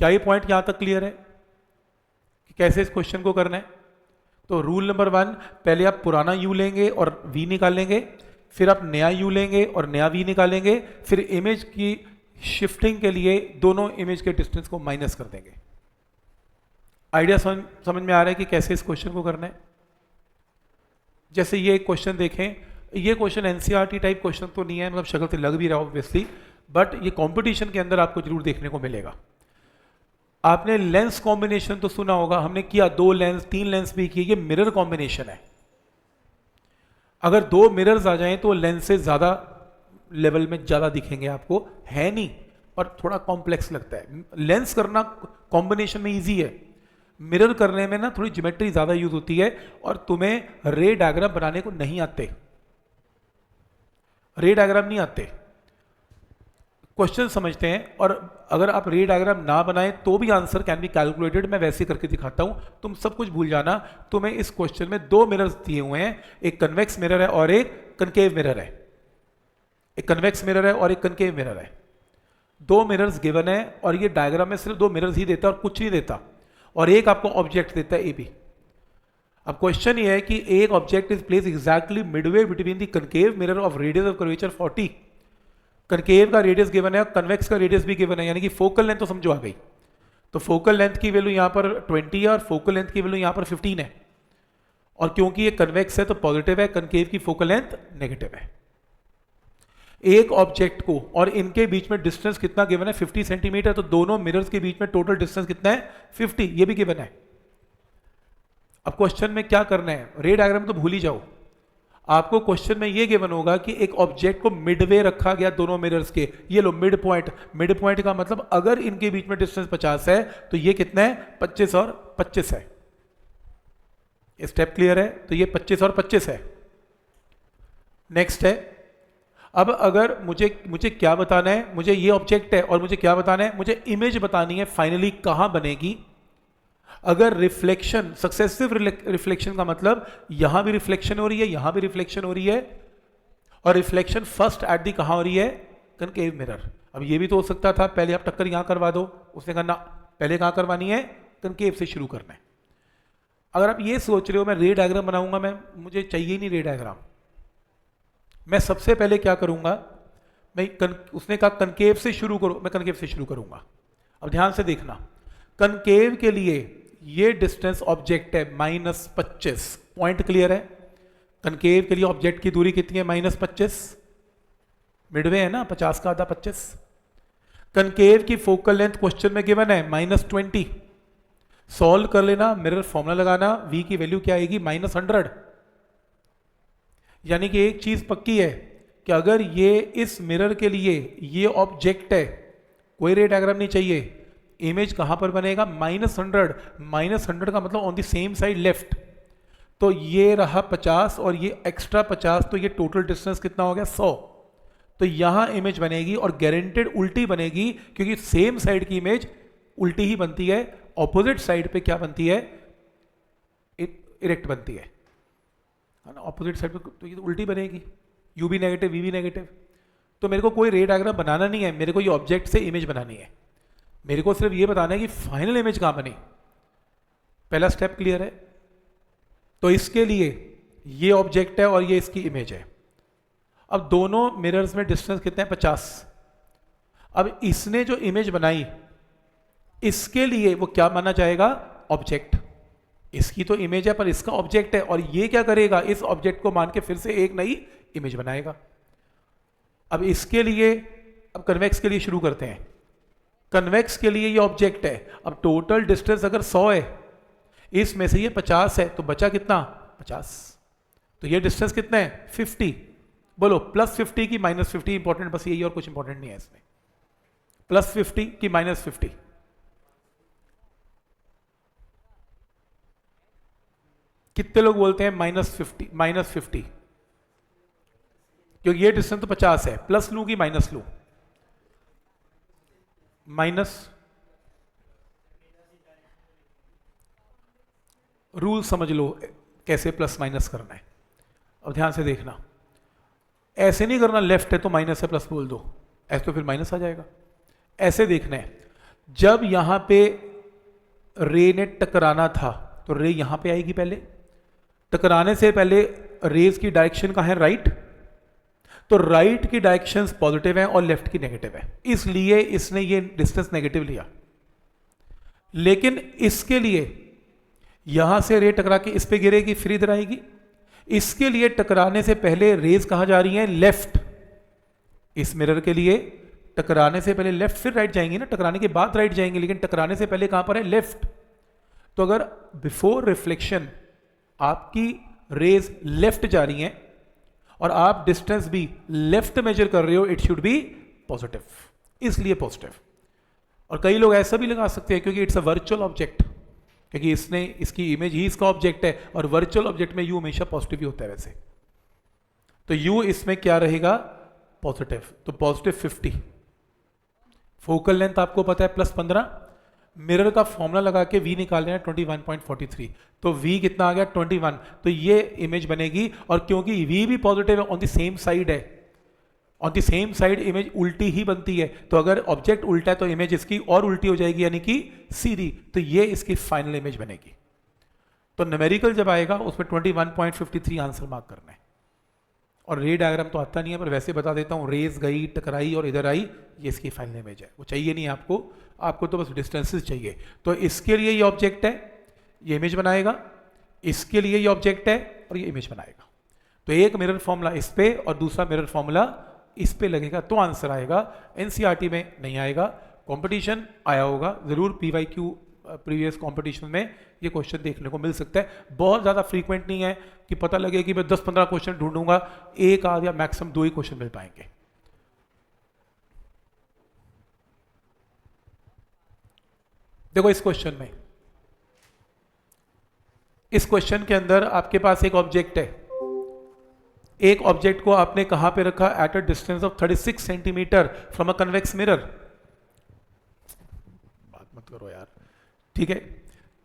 क्या ये पॉइंट यहां तक क्लियर है कि कैसे इस क्वेश्चन को करना है? तो रूल नंबर 1, पहले आप पुराना u लेंगे और v निकालेंगे, फिर आप नया u लेंगे और नया v निकालेंगे, फिर इमेज की शिफ्टिंग के लिए दोनों इमेज के डिस्टेंस को माइनस कर देंगे। आइडिया समझ में आ रहा है कि कैसे इस क्वेश्चन को करना है? जैसे ये एक क्वेश्चन देखें, ये क्वेश्चन एनसीईआरटी टाइप क्वेश्चन तो नहीं है, मतलब शक्ल से लग भी रहा ऑब्वियसली, बट ये कंपटीशन के अंदर आपको जरूर देखने को मिलेगा। आपने लेंस कॉम्बिनेशन तो सुना होगा, हमने किया 2 लेंस 3 लेंस भी किए, ये मिरर कॉम्बिनेशन है। अगर 2 मिरर्स आ जाएं तो लेंस से ज्यादा लेवल में ज़्यादा दिखेंगे आपको, है नहीं, पर थोड़ा कॉम्प्लेक्स लगता है। लेंस करना कॉम्बिनेशन में इजी है, मिरर करने में ना थोड़ी ज्योमेट्री ज़्यादा यूज होती है, और तुम्हें रे डायग्राम बनाने को नहीं आते, रे डायग्राम नहीं आते। क्वेश्चन समझते हैं, और अगर आप रे डायग्राम ना बनाएं तो भी आंसर कैन बी कैलकुलेटेड। मैं वैसे करके दिखाता हूं, तुम सब कुछ भूल जाना। तुम्हें इस क्वेश्चन में दो मिरर्स दिए हुए हैं, एक कन्वेक्स मिरर है और एक कनकेव मिरर है, एक कन्वेक्स मिरर है और एक कनकेव मिरर है। दो मिरर्स गिवन है, और ये डायग्राम में सिर्फ दो मिरर्स ही देता है और कुछ नहीं देता, और एक आपको ऑब्जेक्ट देता है ए बी। अब क्वेश्चन ये है कि एक object is place exactly Midway between the concave mirror of radius of curvature 40। Concave का रेडियस गिवन है और कन्वेक्स का रेडियस भी गिवन है, यानी कि फोकल लेंथ तो समझो आ गई। तो फोकल लेंथ की वैल्यू यहां पर 20 है और फोकल लेंथ की वैल्यू यहां पर 15 है, और क्योंकि ये कन्वेक्स है तो पॉजिटिव है, कनकेव की फोकल लेंथ नेगेटिव है। एक ऑब्जेक्ट को और इनके बीच में डिस्टेंस कितना गिवन है, 50 सेंटीमीटर। तो दोनों मिरर्स के बीच में टोटल डिस्टेंस कितना है, 50, ये भी गिवन है। अब क्वेश्चन में क्या करना है, रे डायग्राम तो भूल ही जाओ। आपको क्वेश्चन में ये गिवन होगा कि एक ऑब्जेक्ट को मिडवे रखा गया दोनों मिरर्स के, ये लो मिड पॉइंट। मिड पॉइंट का मतलब अगर इनके बीच में डिस्टेंस 50 है तो ये कितना है, 25 और 25 है। स्टेप क्लियर है? तो ये 25 और 25 है। नेक्स्ट है, अब अगर मुझे क्या बताना है, मुझे ये ऑब्जेक्ट है और मुझे क्या बताना है, मुझे इमेज बतानी है फाइनली कहां बनेगी। अगर रिफ्लेक्शन, सक्सेसिव रिफ्लेक्शन का मतलब यहां भी रिफ्लेक्शन हो रही है, यहां भी रिफ्लेक्शन हो रही है, और रिफ्लेक्शन फर्स्ट एट दी कहां हो रही है, कनकेव मिरर। अब ये भी तो हो सकता था पहले आप टक्कर यहां करवा दो, उसने कहा ना पहले कहां करवानी है, कनकेव से शुरू करना है। अगर आप ये सोच रहे हो मैं रे डायग्राम बनाऊंगा, मुझे चाहिए नहीं रे डायग्राम, मैं सबसे पहले क्या करूंगा, उसने कहा कनकेव से शुरू करो, मैं कनकेव से शुरू करूंगा। अब ध्यान से देखना, कनकेव के लिए ये डिस्टेंस ऑब्जेक्ट है -25, पॉइंट क्लियर है। कनकेव के लिए ऑब्जेक्ट की दूरी कितनी है, -25, मिडवे है ना, 50 का आधा 25। कनकेव की फोकल लेंथ क्वेश्चन में गिवन है -20, सॉल्व कर लेना, मिरर फॉर्मूला लगाना, v की वैल्यू क्या आएगी, -100। यानी कि एक चीज पक्की है कि अगर ये इस मिरर के लिए ये ऑब्जेक्ट है, कोई रे डायग्राम नहीं चाहिए, इमेज कहां पर बनेगा, -100। -100 का मतलब on the same side left. तो ये रहा 50 और ये एक्स्ट्रा 50, तो ये टोटल डिस्टेंस कितना हो गया, 100। तो यहां इमेज बनेगी और गारंटेड उल्टी बनेगी, क्योंकि सेम साइड की इमेज उल्टी ही बनती है, ऑपोजिट साइड पे क्या बनती है, इरेक्ट बनती है ना, ऑपोजिट साइड पे तो ये उल्टी बनेगी, u भी नेगेटिव v भी नेगेटिव। तो मेरे को कोई रे डायग्राम बनाना नहीं है, मेरे को ये ऑब्जेक्ट से इमेज बनानी है, मेरे को सिर्फ ये बताना है कि फाइनल इमेज कहां बनी। पहला स्टेप क्लियर है? तो इसके लिए ये ऑब्जेक्ट है और ये इसकी इमेज है। अब दोनों मिरर्स में डिस्टेंस कितना है, 50। अब इसने जो इमेज बनाई, इसके लिए वो क्या माना जाएगा, ऑब्जेक्ट। इसकी तो इमेज है पर इसका ऑब्जेक्ट है, और ये क्या करेगा, इस ऑब्जेक्ट को मान के फिर से एक नई इमेज बनाएगा। अब इसके लिए, अब कन्वेक्स के लिए शुरू करते हैं। कन्वेक्स के लिए ये ऑब्जेक्ट है, अब टोटल डिस्टेंस अगर 100 है, इसमें से ये 50 है, तो बचा कितना, 50। तो ये डिस्टेंस कितना है, 50। बोलो +50 की -50 इंपॉर्टेंट, बस यही और कुछ इंपॉर्टेंट नहीं है इसमें। +50 की -50, कितने लोग बोलते हैं -50, क्योंकि ये डिस्टेंस तो 50 है, प्लस लू की माइनस लू, माइनस। रूल समझ लो कैसे प्लस माइनस करना है। अब ध्यान से देखना, ऐसे नहीं करना लेफ्ट है तो माइनस है प्लस बोल दो, ऐसे तो फिर माइनस आ जाएगा। ऐसे देखना है, जब यहां पे रे ने टकराना था तो रे यहां पे आएगी, पहले टकराने से पहले रेज की डायरेक्शन कहां है, राइट। तो राइट की डायरेक्शंस पॉजिटिव है और लेफ्ट की नेगेटिव है, इसलिए इसने ये डिस्टेंस नेगेटिव लिया। लेकिन इसके लिए यहां से रे टकरा के इस पे गिरेगी, फिर इधर आएगी। इसके लिए टकराने से पहले रेज कहां जा रही है, लेफ्ट। इस मिरर के लिए टकराने से पहले लेफ्ट, फिर राइट जाएंगी ना, टकराने के बाद राइट जाएंगे, लेकिन टकराने से पहले कहां पर है, लेफ्ट। तो अगर बिफोर रिफ्लेक्शन आपकी रेज लेफ्ट जा रही हैं और आप डिस्टेंस भी लेफ्ट मेजर कर रहे हो, इट शुड बी पॉजिटिव, इसलिए पॉजिटिव। और कई लोग ऐसा भी लगा सकते हैं क्योंकि इट्स अ वर्चुअल ऑब्जेक्ट, क्योंकि इसने इसकी इमेज ही इसका ऑब्जेक्ट है, और वर्चुअल ऑब्जेक्ट में यू हमेशा पॉजिटिव ही होता है वैसे, तो यू इसमें क्या रहेगा, पॉजिटिव, तो पॉजिटिव 50। फोकल लेंथ आपको पता है +15, मिरर का फॉर्मूला लगा के v निकालना है 21.43, तो v कितना आ गया 21, तो ये इमेज बनेगी। और क्योंकि v भी पॉजिटिव है, ऑन द सेम साइड है, on the same side image उल्टी ही बनती है, तो अगर ऑब्जेक्ट उल्टा है तो इमेज इसकी और उल्टी हो जाएगी, यानी कि सीधी, तो ये इसकी फाइनल इमेज बनेगी। तो न्यूमेरिकल जब आएगा उसमें 21.53 आंसर मार्क करना है। और रे डायग्राम तो आता नहीं है, पर वैसे बता देता हूँ, रेस गई, टकराई और इधर आई, ये इसकी फाइनल इमेज है। वो चाहिए नहीं आपको, आपको तो बस डिस्टेंसेस चाहिए। तो इसके लिए ये ऑब्जेक्ट है, ये इमेज बनाएगा, इसके लिए ये ऑब्जेक्ट है और ये इमेज बनाएगा। तो एक मिरर फॉर्मूला इस पे और दूसरा मिरर फॉर्मूला इस पे लगेगा, तो आंसर आएगा। एनसीईआरटी में नहीं आएगा, कंपटीशन आया होगा जरूर, पीवाईक्यू प्रीवियस कंपटीशन में ये क्वेश्चन देखने को मिल सकता है। बहुत ज़्यादा फ्रीक्वेंट नहीं है कि पता लगे कि मैं 10-15 क्वेश्चन ढूंढूंगा, एक आध या मैक्सिमम 2 ही क्वेश्चन मिल पाएंगे। देखो इस क्वेश्चन में, इस क्वेश्चन के अंदर आपके पास एक ऑब्जेक्ट है, एक ऑब्जेक्ट को आपने कहां पे रखा, eight a distance of 36 centimetre from a convex mirror. बात मत करो यार, ठीक है।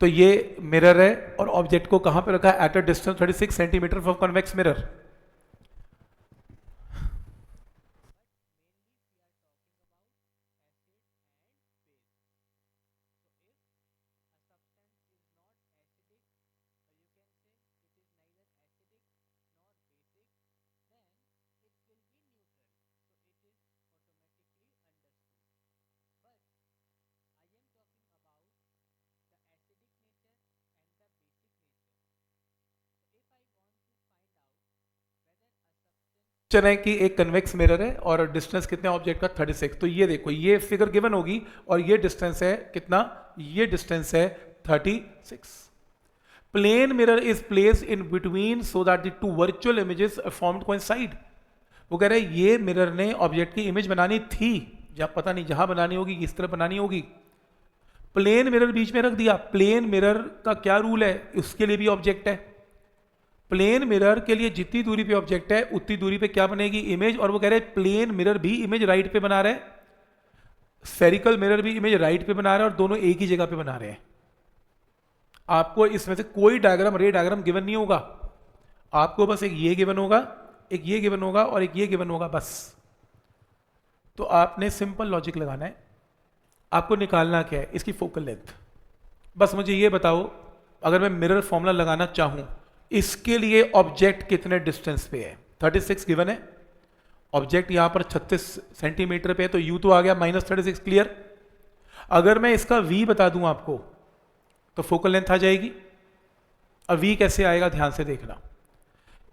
तो ये मिरर है और ऑब्जेक्ट को कहां पे रखा है, eight a distance 36 centimetre from convex mirror. है कि एक कन्वेक्स मिरर है और डिस्टेंस कितने ऑब्जेक्ट का 36, तो ये देखो ये फिगर गिवन होगी और ये डिस्टेंस है कितना, ये डिस्टेंस है 36। Plane mirror is placed in between so that the two virtual images are formed coincide. वो कह रहे हैं ये मिरर ने ऑब्जेक्ट की इमेज बनानी थी, जब पता नहीं जहां बनानी होगी, किस तरह बनानी होगी। प्लेन मिरर बीच में रख दिया, प्लेन मिरर का क्या रूल है, उसके लिए भी ऑब्जेक्ट है। प्लेन मिरर के लिए जितनी दूरी पे ऑब्जेक्ट है उतनी दूरी पे क्या बनेगी, इमेज। और वो कह रहे हैं प्लेन मिरर भी इमेज राइट पे बना रहे हैं, स्फेरिकल मिरर भी इमेज राइट पे बना रहे हैं, और दोनों एक ही जगह पे बना रहे हैं। आपको इसमें से कोई डायग्राम, रे डायग्राम गिवन नहीं होगा, आपको बस एक ये गिवन होगा, एक ये गिवन होगा और एक ये गिवन होगा, बस। तो आपने सिंपल लॉजिक लगाना है, आपको निकालना क्या है, इसकी फोकल लेंथ। बस मुझे ये बताओ, अगर मैं मिरर फॉर्मूला लगाना चाहूं, इसके लिए ऑब्जेक्ट कितने डिस्टेंस पे है, 36 गिवन है, ऑब्जेक्ट यहां पर 36 सेंटीमीटर पे है, तो यू तो आ गया -36, क्लियर। अगर मैं इसका v बता दूं आपको, तो फोकल लेंथ आ जाएगी। अब v कैसे आएगा, ध्यान से देखना।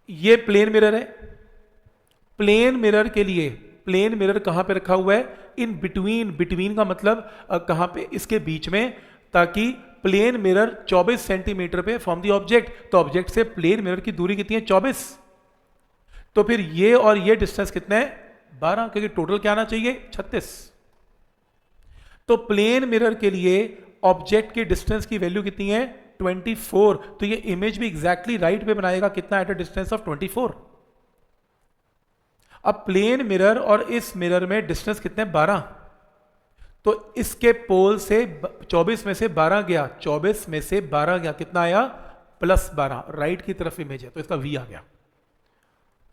ये प्लेन मिरर है, प्लेन मिरर के लिए प्लेन मिरर कहां पे रखा हुआ है, इन बिटवीन, बिटवीन का मतलब कहां पे, इसके बीच में, ताकि प्लेन मिरर 24 सेंटीमीटर पे फ्रॉम दी ऑब्जेक्ट, तो ऑब्जेक्ट से प्लेन मिरर की दूरी कितनी है, 24। तो फिर ये और ये डिस्टेंस कितने है, 12, क्योंकि टोटल क्या आना चाहिए, 36। तो प्लेन मिरर के लिए ऑब्जेक्ट की डिस्टेंस की वैल्यू कितनी है, 24। तो ये इमेज भी एग्जैक्टली राइट पे बनाएगा, कितना, एट अ डिस्टेंस ऑफ 24। अब प्लेन मिरर और इस मिरर में डिस्टेंस कितने, 12। तो इसके पोल से 24 में से 12 गया, 24 में से 12 गया, कितना आया, +12, राइट की तरफ इमेज है, तो इसका v आ गया।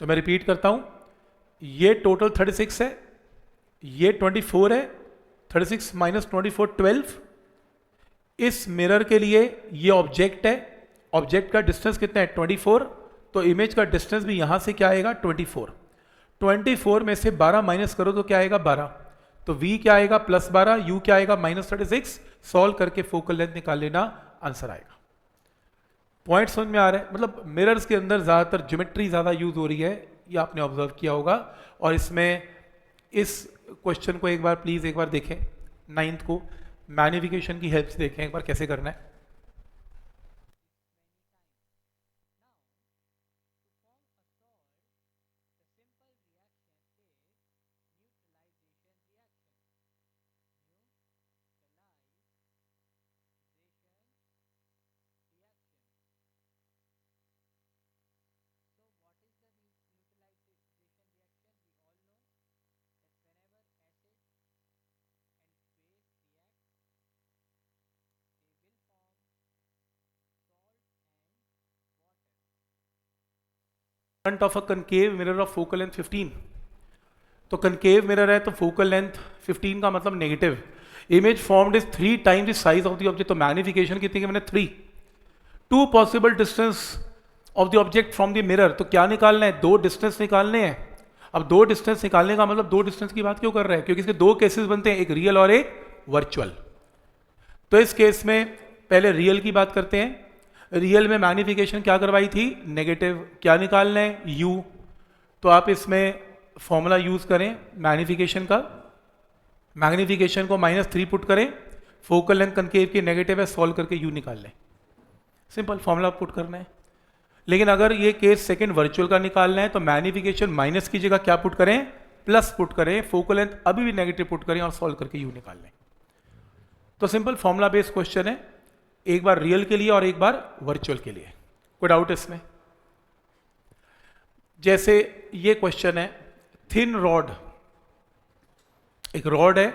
तो मैं रिपीट करता हूं, ये टोटल 36 है, ये 24 है, 36 - 24 12। इस मिरर के लिए ये ऑब्जेक्ट है, ऑब्जेक्ट का डिस्टेंस कितना है, 24, तो इमेज का डिस्टेंस भी यहां से क्या आएगा, 24। 24 में से 12 माइनस करो तो क्या आएगा, 12। तो v क्या आएगा, +12, u क्या आएगा, -36। सॉल्व करके फोकल लेंथ निकाल लेना, आंसर आएगा। पॉइंट समझ में आ रहा है, मतलब मिरर्स के अंदर ज्यादातर ज्योमेट्री ज्यादा यूज हो रही है, ये आपने ऑब्जर्व किया होगा। और इसमें इस क्वेश्चन को एक बार प्लीज एक बार देखें, 9th को मैग्निफिकेशन की हेल्प से देखें एक बार कैसे करना है। Front of a concave mirror of focal length 15, तो कनकेव मिरर है तो फोकल लेंथ 15 का मतलब negative. Image formed is 3 times the size of the object, तो मैग्निफिकेशन कितनी की मैंने 3। 2 possible distance of the object from the mirror, तो क्या निकालना है, 2 डिस्टेंस निकालने हैं। अब 2 डिस्टेंस निकालने का मतलब 2 डिस्टेंस की बात क्यों कर रहे हैं, क्योंकि इसके 2 केसेस बनते हैं, एक रियल और एक वर्चुअल। तो इस केस में पहले रियल की बात करते हैं। रियल में मैग्निफिकेशन क्या करवाई थी, नेगेटिव। क्या निकालना है, u, तो आप इसमें फॉर्मूला यूज करें मैग्निफिकेशन का। मैग्निफिकेशन को -3 पुट करें, फोकल लेंथ कनकेव की नेगेटिव है, सॉल्व करके u निकाल लें। सिंपल फॉर्मूला पुट करना है। लेकिन अगर ये केस सेकंड वर्चुअल का निकालना है तो मैग्निफिकेशन माइनस की जगह क्या पुट करें, प्लस पुट करें, फोकल लेंथ अभी भी नेगेटिव पुट करें और सॉल्व करके u निकाल लें। तो सिंपल फॉर्मूला बेस्ड क्वेश्चन है, एक बार रियल के लिए और एक बार वर्चुअल के लिए। कोई डाउट इसमें? जैसे ये क्वेश्चन है, थिन रॉड, एक रॉड है,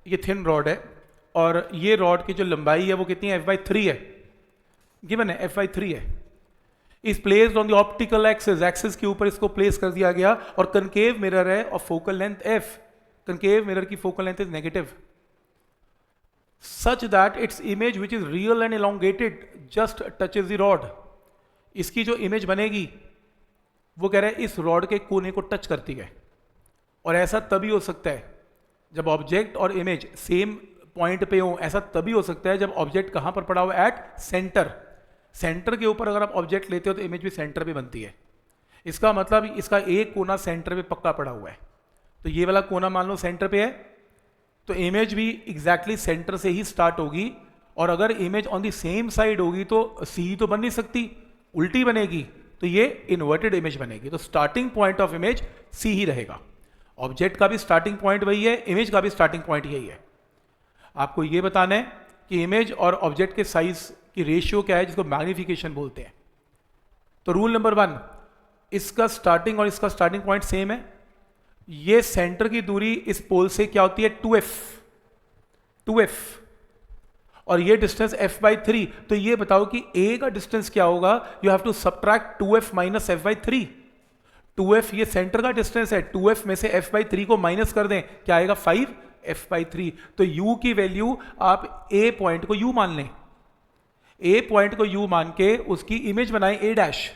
ये थिन रॉड है और ये रॉड की जो लंबाई है वो कितनी है, f/3 है, गिवन है f/3 है। इस placed on the optical axis, axis के ऊपर इसको प्लेस कर दिया गया और कनकेव मिरर है और focal length f, concave mirror की focal length is negative, such that its image which is real and elongated just touches the rod। इसकी जो इमेज बनेगी वो कह रहा है इस रॉड के कोने को टच करती है। और ऐसा तभी हो सकता है जब ऑब्जेक्ट और इमेज सेम पॉइंट पे हो, ऐसा तभी हो सकता है जब ऑब्जेक्ट कहां पर पड़ा हुआ है, एट सेंटर। सेंटर के ऊपर अगर आप ऑब्जेक्ट लेते हो तो इमेज भी सेंटर पे बनती है। इसका मतलब इसका एक कोना सेंटर पे पक्का पड़ा हुआ है, तो ये वाला कोना मान लो सेंटर पे है, तो इमेज भी एग्जैक्टली सेंटर से ही स्टार्ट होगी। और अगर image on the same side होगी तो सी तो बन नहीं सकती, उल्टी बनेगी, तो ये इन्वर्टेड इमेज बनेगी। तो स्टार्टिंग पॉइंट ऑफ इमेज सी ही रहेगा। ऑब्जेक्ट का भी स्टार्टिंग पॉइंट वही है, इमेज का भी स्टार्टिंग पॉइंट यही है। आपको ये बताना है कि इमेज और ऑब्जेक्ट के साइज की रेशियो क्या है, जिसको मैग्निफिकेशन बोलते हैं। तो रूल नंबर 1, इसका स्टार्टिंग और इसका स्टार्टिंग पॉइंट सेम है। ये सेंटर की दूरी इस पोल से क्या होती है, 2f, और ये डिस्टेंस f/3। तो ये बताओ कि a का डिस्टेंस क्या होगा, you have to subtract 2f minus f/3। 2f ये सेंटर का डिस्टेंस है, 2f में से f/3 को माइनस कर दें, क्या आएगा, 5f/3। तो u की वैल्यू आप a पॉइंट को u मान लें, a पॉइंट को u मान के उसकी इमेज बनाएं a'।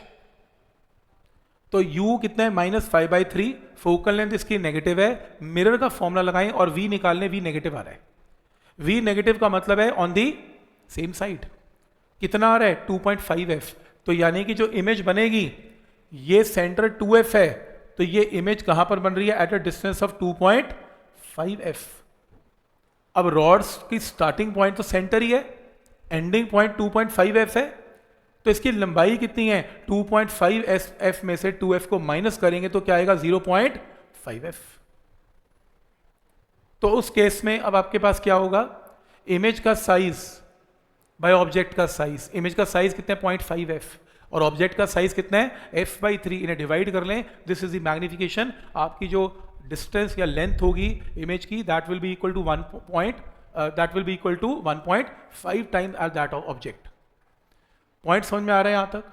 तो u कितना है, -5/3, फोकल लेंथ इसकी नेगेटिव है, मिरर का फॉर्मूला लगाएं और v निकाल लें, v नेगेटिव आ रहा है। v नेगेटिव का मतलब है ऑन दी सेम साइड। कितना आ रहा है, 2.5f। तो यानी कि जो इमेज बनेगी, ये सेंटर 2f है, तो ये इमेज कहां पर बन रही है, eight a distance of 2.5f। अब रॉड्स की स्टार्टिंग पॉइंट तो सेंटर ही है, एंडिंग पॉइंट 2.5f है, तो इसकी लंबाई कितनी है, 2.5f में से 2f को माइनस करेंगे तो क्या आएगा, 0.5f। तो उस केस में अब आपके पास क्या होगा, इमेज का साइज बाय ऑब्जेक्ट का साइज, इमेज का साइज कितना है, 0.5f, और ऑब्जेक्ट का साइज कितना है, f/3। इन्हें डिवाइड कर लें, दिस इज द मैग्निफिकेशन। आपकी जो डिस्टेंस या लेंथ होगी इमेज की, that will be equal to 1.5 times at that object. Point समझ में आ रहा है यहां तक?